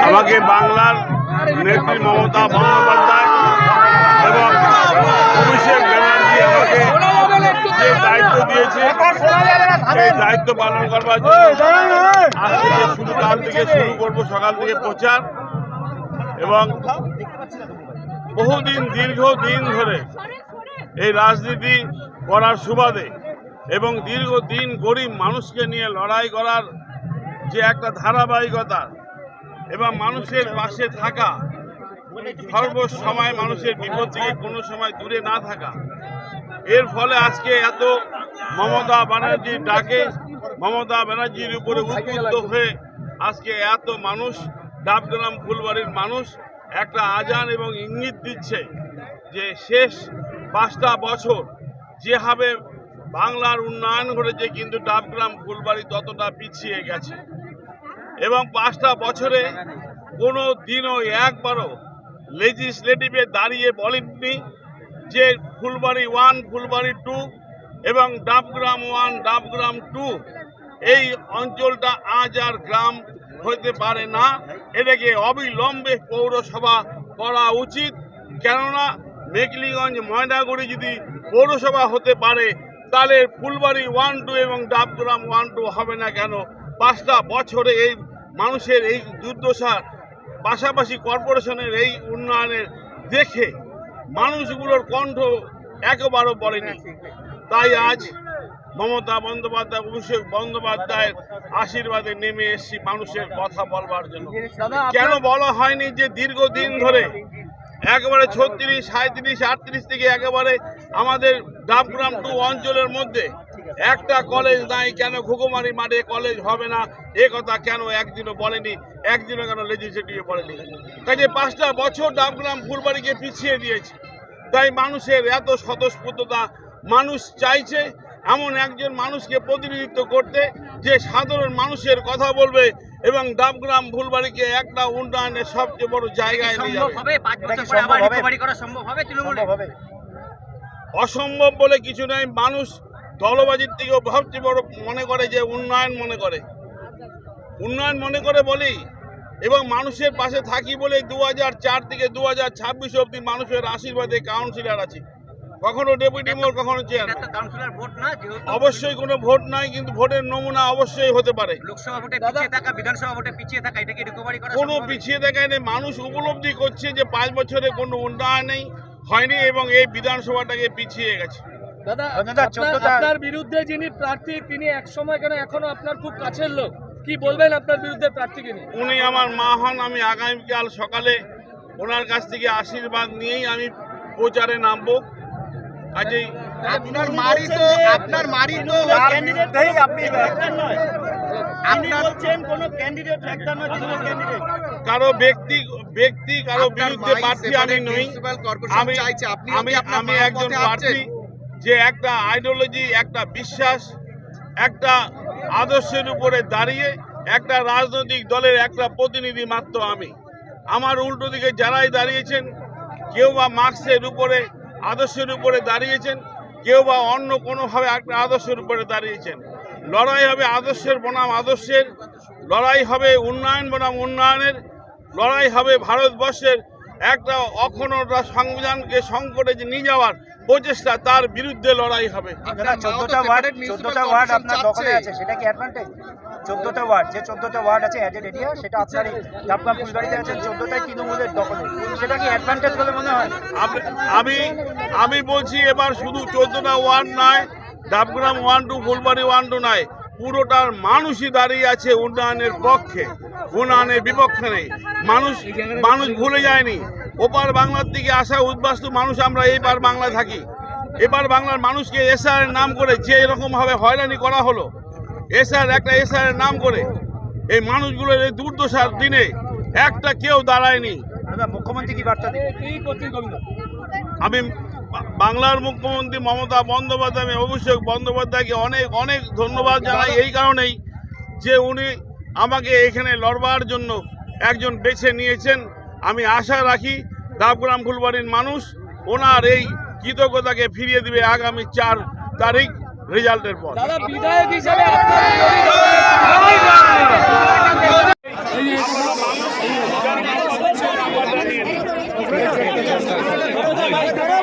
আমাকে বাংলার নেত্রী মমতা বন্দ্যোপাধ্যায় এবং অভিষেক ব্যানার্জি আমাকে যে দায়িত্ব দিয়েছে সেই দায়িত্ব পালন করবার জন্য কাল থেকে শুরু করবো, সকাল থেকে প্রচার। এবং বহুদিন দীর্ঘদিন ধরে এই রাজনীতি করার সুবাদে এবং দীর্ঘদিন গরিব মানুষকে নিয়ে লড়াই করার যে একটা ধারাবাহিকতা এবং মানুষের পাশে থাকা, সর্বসময় মানুষের বিপদ থেকে কোনো সময় দূরে না থাকা, এর ফলে আজকে এত মমতা ব্যানার্জির ডাকে, মমতা ব্যানার্জির উপরে উদ্বুদ্ধ হয়ে আজকে এত মানুষ, ডাবগ্রাম ফুলবাড়ির মানুষ একটা আজান এবং ইঙ্গিত দিচ্ছে যে শেষ 5টা বছর যেভাবে বাংলার উন্নয়ন ঘটেছে, কিন্তু ডাবগ্রাম ফুলবাড়ি ততটা পিছিয়ে গেছে। এবং 5টা বছরে কোনো দিনও একবারও লেজিসলেটিভে দাঁড়িয়ে বলেননি যে ফুলবাড়ি 1, ফুলবাড়ি 2 এবং ডাবগ্রাম 1, ডাবগ্রাম 2 এই অঞ্চলটা আজ আর গ্রাম হতে পারে না। এটাকে অবিলম্বে পৌরসভা করা উচিত। কেননা মেকলিগঞ্জ, ময়নাগুড়ি যদি পৌরসভা হতে পারে তাহলে ফুলবাড়ি 1, 2 এবং ডাবগ্রাম 1, 2 হবে না কেন? 5টা বছরে এই মানুষের এই দুর্দশার পাশাপাশি কর্পোরেশনের এই উন্নয়নের দেখে মানুষগুলোর কণ্ঠ একবারও বলেনি। তাই আজ মমতা বন্দ্যোপাধ্যায়, অভিষেক বন্দ্যোপাধ্যায়ের আশীর্বাদে নেমে এসেছি মানুষের কথা বলবার জন্য। কেন বলা হয়নি যে দীর্ঘদিন ধরে একেবারে 36, 37, 38 থেকে একেবারে আমাদের ডাবগ্রাম 2 অঞ্চলের মধ্যে একটা কলেজ নাই, কেন ঘুঘুমারি মাঠে কলেজ হবে না এ কথা কেন একদিনও বলেনি, একদিনও কেন লেজিসলেটিভে বলেনি? কাজে 5টা বছর ডাবগ্রাম ফুলবাড়িকে পিছিয়ে দিয়েছে। তাই মানুষের এত স্বতঃস্ফূর্ততা, মানুষ চাইছে এমন একজন মানুষকে প্রতিনিধিত্ব করতে যে সাধারণ মানুষের কথা বলবে এবং ডাবগ্রাম ফুলবাড়িকে একটা উন্নয়নের সবচেয়ে বড় জায়গায় নিয়ে যাবে। অসম্ভব বলে কিছু নেই। মানুষ দলবাজির থেকেও সবচেয়ে বড় মনে করে যে উন্নয়ন মনে করে বলেই এবং মানুষের পাশে থাকি বলে 2004 থেকে 2026 অবধি মানুষের আশীর্বাদে কাউন্সিলর আছে। কখনো ডেপুটি মেয়র, কখনো চেয়ারম্যান। অবশ্যই কোনো ভোট নাই, কিন্তু ভোটের নমুনা অবশ্যই হতে পারে। লোকসভা ভোটে পিছিয়ে থাকা, বিধানসভা ভোটে পিছিয়ে থাকা, এটা কি রিকভারি করা? কোনো পিছিয়ে থাকা নেই। মানুষ উপলব্ধি করছে যে 5 বছরে কোনো উন্নয়ন হয়নি এবং এই বিধানসভাটাকে পিছিয়ে গেছে। দাদা, আপনার বিরুদ্ধে যিনি প্রার্থী তিনি একসময় কেন এখনো আপনার খুব কাছের লোক, কি বলবেন আপনার বিরুদ্ধে প্রার্থীকে নিয়ে? উনি আমার মা হন। আমি আগামীকাল সকালে ওনার কাছ থেকে আশীর্বাদ নিয়েই আমি প্রচারে নামবো। কাজেই আপনার মারি তো ক্যান্ডিডেট নেই, আপনি বলছেন কোন ক্যান্ডিডেট একটা নয়, দুটো ক্যান্ডিডেট। কারো ব্যক্তি কারো বিরুদ্ধে প্রার্থী আমি নই। আমি একজন প্রার্থী যে একটা আইডিওলজি, একটা বিশ্বাস, একটা আদর্শের উপরে দাঁড়িয়ে একটা রাজনৈতিক দলের একটা প্রতিনিধি মাত্র আমি। আমার উল্টো দিকে যারাই দাঁড়িয়েছেন, কেউ বা মার্ক্সের উপরে আদর্শের উপরে দাঁড়িয়েছেন, কেউ বা অন্য কোনোভাবে একটা আদর্শের উপরে দাঁড়িয়েছেন। লড়াই হবে আদর্শের বনাম আদর্শের, লড়াই হবে উন্নয়ন বনাম উন্নয়নের, লড়াই হবে ভারতবর্ষের একটা অখণ্ডতা সংবিধানকে সংকটে নিয়ে যাওয়ার প্রচেষ্টা, তার বিরুদ্ধে লড়াই হবে। 14টা ওয়ার্ড আপনার দখলে আছে, সেটা কি অ্যাডভান্টেজ? 14টা ওয়ার্ড, যে 14টা ওয়ার্ড আছে অ্যাজেড এরিয়া, সেটা আপনার ডাবগ্রাম ফুলবাড়িতে আছে 14টাই তৃণমূলের দখলে, সেটা কি অ্যাডভান্টেজ বলে মনে হয়? আমি বলছি এবার শুধু 14টা ওয়ার্ড নয়, ডাবগ্রাম 1, 2, ফুলবাড়ি 1, 2 নয়, পুরোটার মানুষই দাঁড়িয়ে আছে উন্নয়নের পক্ষে, উন্নয়নের বিপক্ষে নেই। মানুষ ভুলে যায়নি। ওপার বাংলার দিকে আসা উদ্বাস্তু মানুষ আমরা এইবার বাংলায় থাকি। এবার বাংলার মানুষকে এসআর নাম করে যে এরকমভাবে হয়রানি করা হলো, এসআর নাম করে এই মানুষগুলোর এই দুর্দশার দিনে একটা কেউ দাঁড়ায়নি। মুখ্যমন্ত্রী কি বার্তা দেন? আমি বাংলার মুখ্যমন্ত্রী মমতা বন্দ্যোপাধ্যায়, অভিষেক বন্দ্যোপাধ্যায়কে অনেক অনেক ধন্যবাদ জানাই এই কারণেই যে উনি আমাকে এখানে লড়বার জন্য একজন বেছে নিয়েছেন। আমি আশা রাখি ডাবগ্রাম ফুলবাড়ির মানুষ ওনার এই কৃতজ্ঞতাকে ফিরিয়ে দিবে আগামী 4 তারিখ রেজাল্টের পর। বিধায়ক হিসেবে বলছি